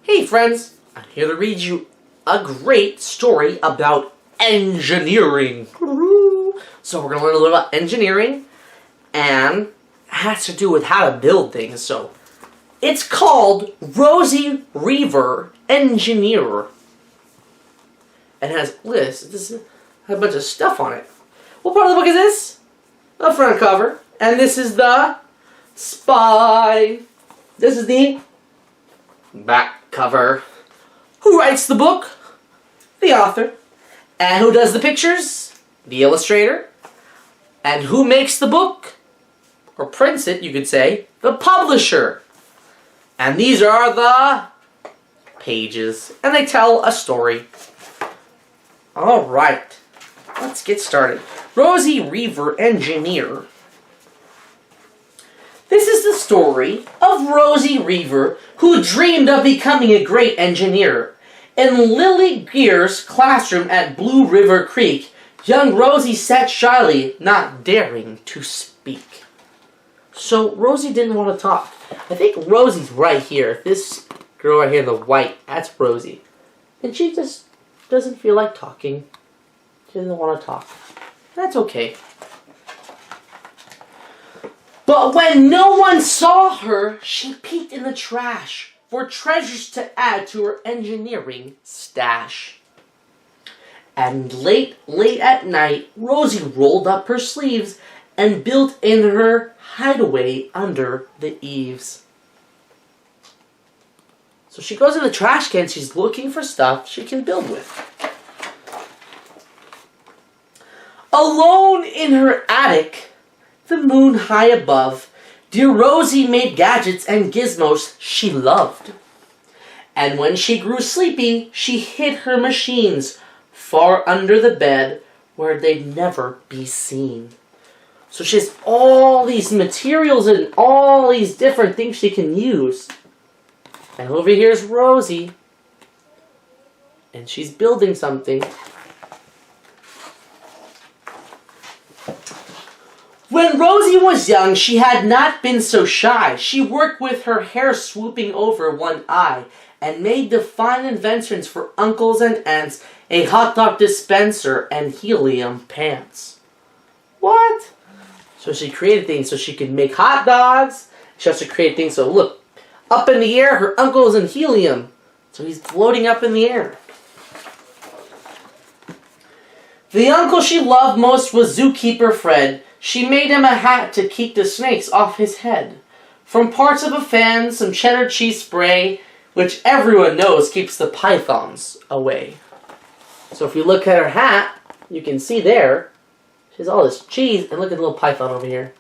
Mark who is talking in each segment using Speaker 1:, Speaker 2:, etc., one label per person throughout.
Speaker 1: Hey friends, I'm here to read you a great story about engineering. So we're going to learn a little about engineering, and it has to do with how to build things. So it's called Rosie Revere, Engineer. It has this a bunch of stuff on it. What part of the book is this? The front cover. And this is the spine. This is the back cover. Who writes the book? The author. And who does the pictures? The illustrator. And who makes the book? Or prints it, you could say. The publisher. And these are the pages. And they tell a story. Alright. Let's get started. Rosie Revere, Engineer. This is the story of Rosie Revere, who dreamed of becoming a great engineer. In Lily Gear's classroom at Blue River Creek, young Rosie sat shyly, not daring to speak. So Rosie didn't want to talk. I think Rosie's right here. This girl right here in the white, that's Rosie. And she just doesn't feel like talking. She doesn't want to talk. That's okay. But when no one saw her, she peeked in the trash for treasures to add to her engineering stash. And late at night, Rosie rolled up her sleeves and built in her hideaway under the eaves. So she goes in the trash can, she's looking for stuff she can build with. Alone in her attic, the moon high above, dear Rosie made gadgets and gizmos she loved. And when she grew sleepy, she hid her machines far under the bed where they'd never be seen. So she has all these materials and all these different things she can use. And over here's Rosie. And she's building something. When Rosie was young, she had not been so shy. She worked with her hair swooping over one eye and made the fine inventions for uncles and aunts, a hot dog dispenser and helium pants. What? So she created things so she could make hot dogs. She also created things so, look, up in the air, her uncle's in helium. So he's floating up in the air. The uncle she loved most was zookeeper Fred. She made him a hat to keep the snakes off his head. From parts of a fan, some cheddar cheese spray, which everyone knows keeps the pythons away. So if you look at her hat, you can see there, she has all this cheese, and look at the little python over here.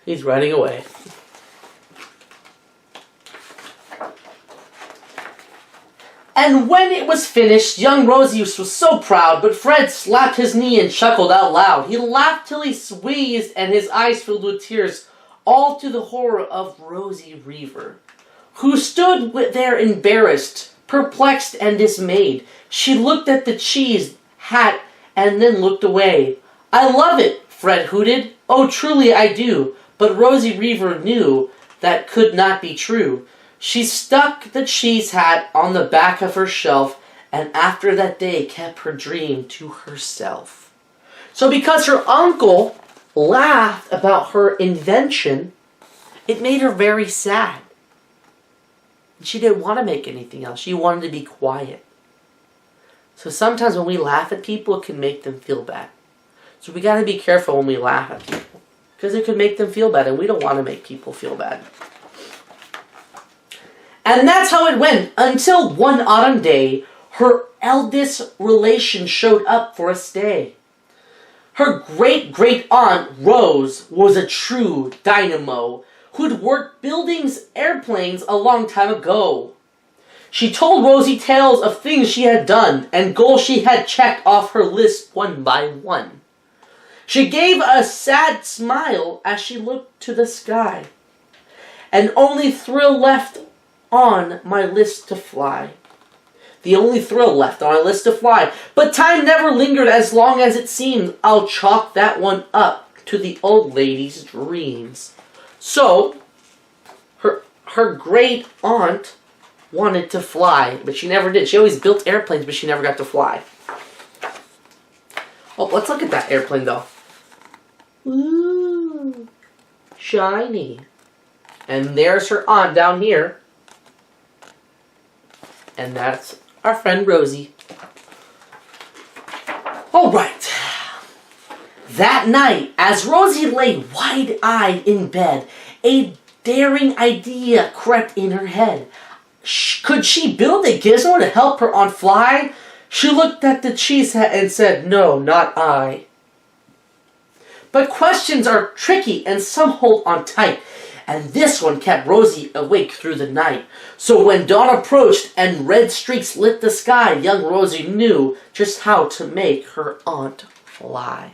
Speaker 1: He's running away. And when it was finished, young Rosie was so proud, but Fred slapped his knee and chuckled out loud. He laughed till he squeezed, and his eyes filled with tears, all to the horror of Rosie Revere, who stood there embarrassed, perplexed, and dismayed. She looked at the cheese hat and then looked away. "I love it," Fred hooted. "Oh, truly I do." But Rosie Revere knew that could not be true. She stuck the cheese hat on the back of her shelf, and after that day kept her dream to herself. So because her uncle laughed about her invention, it made her very sad. She didn't want to make anything else. She wanted to be quiet. So sometimes when we laugh at people, it can make them feel bad. So we got to be careful when we laugh at people, because it could make them feel bad, and we don't want to make people feel bad. And that's how it went, until one autumn day, her eldest relation showed up for a stay. Her great-great-aunt, Rose, was a true dynamo who'd worked buildings, airplanes a long time ago. She told Rosie tales of things she had done and goals she had checked off her list one by one. She gave a sad smile as she looked to the sky. And only thrill left on my list to fly. The only thrill left on my list to fly. But time never lingered as long as it seemed. I'll chalk that one up to the old lady's dreams. So, her great aunt wanted to fly, but she never did. She always built airplanes, but she never got to fly. Oh, let's look at that airplane, though. Ooh, shiny. And there's her aunt down here. And that's our friend Rosie. Alright. That night, as Rosie lay wide-eyed in bed, a daring idea crept in her head. Could she build a gizmo to help her aunt fly? She looked at the cheese hat and said, "No, not I." But questions are tricky and some hold on tight. And this one kept Rosie awake through the night. So when dawn approached and red streaks lit the sky, young Rosie knew just how to make her aunt fly.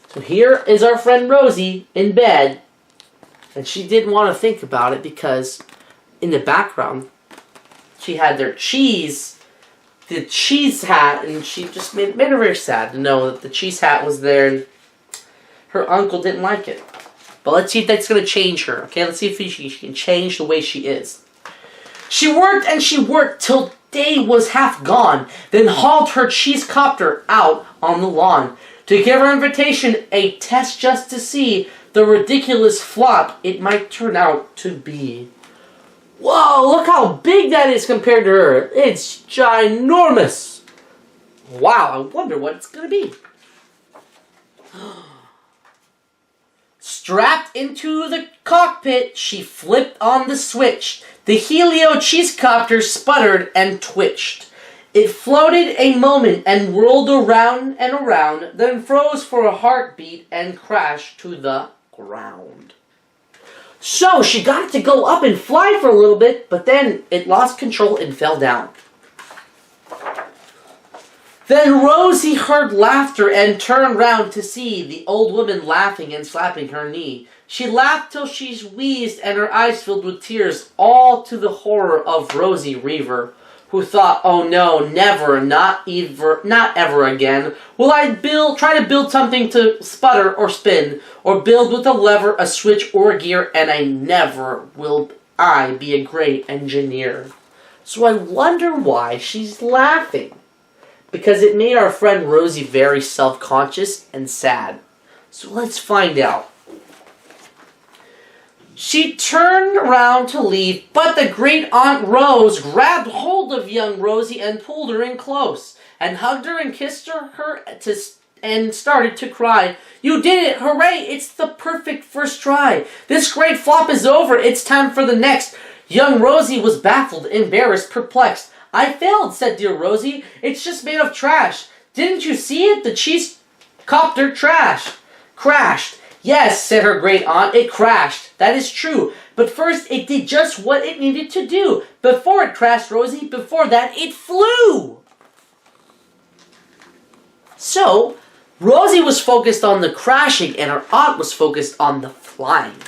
Speaker 1: So here is our friend Rosie in bed. And she didn't want to think about it because in the background, she had the cheese hat, and she just made her very sad to know that the cheese hat was there and her uncle didn't like it. But let's see if that's going to change her. Okay, let's see if she can change the way she is. She worked and she worked till day was half gone, then hauled her cheese-copter out on the lawn to give her invitation a test just to see the ridiculous flop it might turn out to be. Whoa, look how big that is compared to her. It's ginormous. Wow, I wonder what it's going to be. Strapped into the cockpit, she flipped on the switch. The Helio cheese-copter sputtered and twitched. It floated a moment and whirled around and around, then froze for a heartbeat and crashed to the ground. So she got it to go up and fly for a little bit, but then it lost control and fell down. Then Rosie heard laughter and turned round to see the old woman laughing and slapping her knee. She laughed till she wheezed and her eyes filled with tears, all to the horror of Rosie Revere, who thought, "Oh no, never, not ever again will I try to build something to sputter or spin, or build with a lever, a switch, or a gear, and I never will be a great engineer." So I wonder why she's laughing. Because it made our friend Rosie very self-conscious and sad. So let's find out. She turned around to leave, but the great Aunt Rose grabbed hold of young Rosie and pulled her in close, and hugged her and kissed her and started to cry. "You did it! Hooray! It's the perfect first try! This great flop is over! It's time for the next!" Young Rosie was baffled, embarrassed, perplexed. "I failed," said dear Rosie. "It's just made of trash. Didn't you see it? The cheese-copter crashed." "Yes," said her great aunt, "it crashed. That is true. But first it did just what it needed to do. Before it crashed, Rosie, before that, it flew." So, Rosie was focused on the crashing and her aunt was focused on the flying.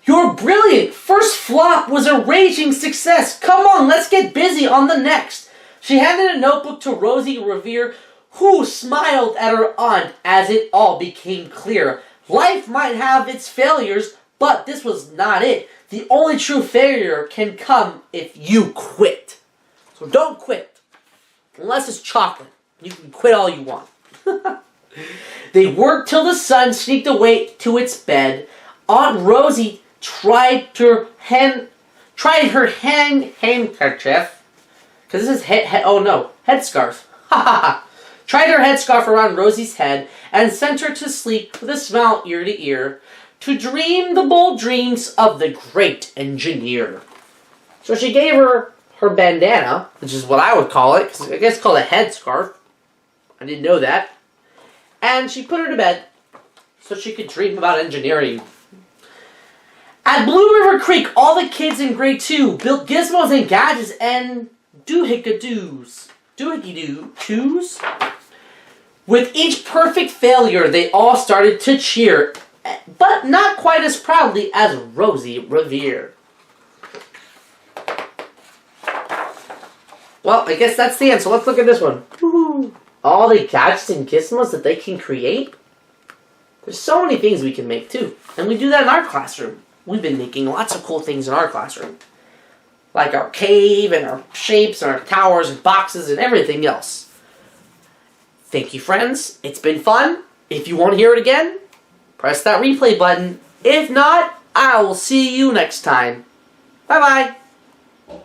Speaker 1: "You're brilliant! First flop was a raging success! Come on, let's get busy on the next!" She handed a notebook to Rosie Revere, who smiled at her aunt as it all became clear. Life might have its failures, but this was not it. The only true failure can come if you quit. So don't quit. Unless it's chocolate. You can quit all you want. They worked till the sun sneaked away to its bed. Aunt Rosie tried her handkerchief, because this is headscarf. Ha ha ha! Tried her headscarf around Rosie's head and sent her to sleep with a smile ear to ear, to dream the bold dreams of the great engineer. So she gave her bandana, which is what I would call it, because I guess it's called a headscarf. I didn't know that. And she put her to bed so she could dream about engineering. At Blue River Creek, all the kids in grade 2 built gizmos and gadgets and doohickey-doos. With each perfect failure, they all started to cheer, but not quite as proudly as Rosie Revere. Well, I guess that's the end, so let's look at this one. Woo-hoo. All the gadgets and gizmos that they can create. There's so many things we can make, too. And we do that in our classroom. we've been making lots of cool things in our classroom. Like our cave and our shapes and our towers and boxes and everything else. Thank you, friends. It's been fun. If you want to hear it again, press that replay button. If not, I will see you next time. Bye-bye.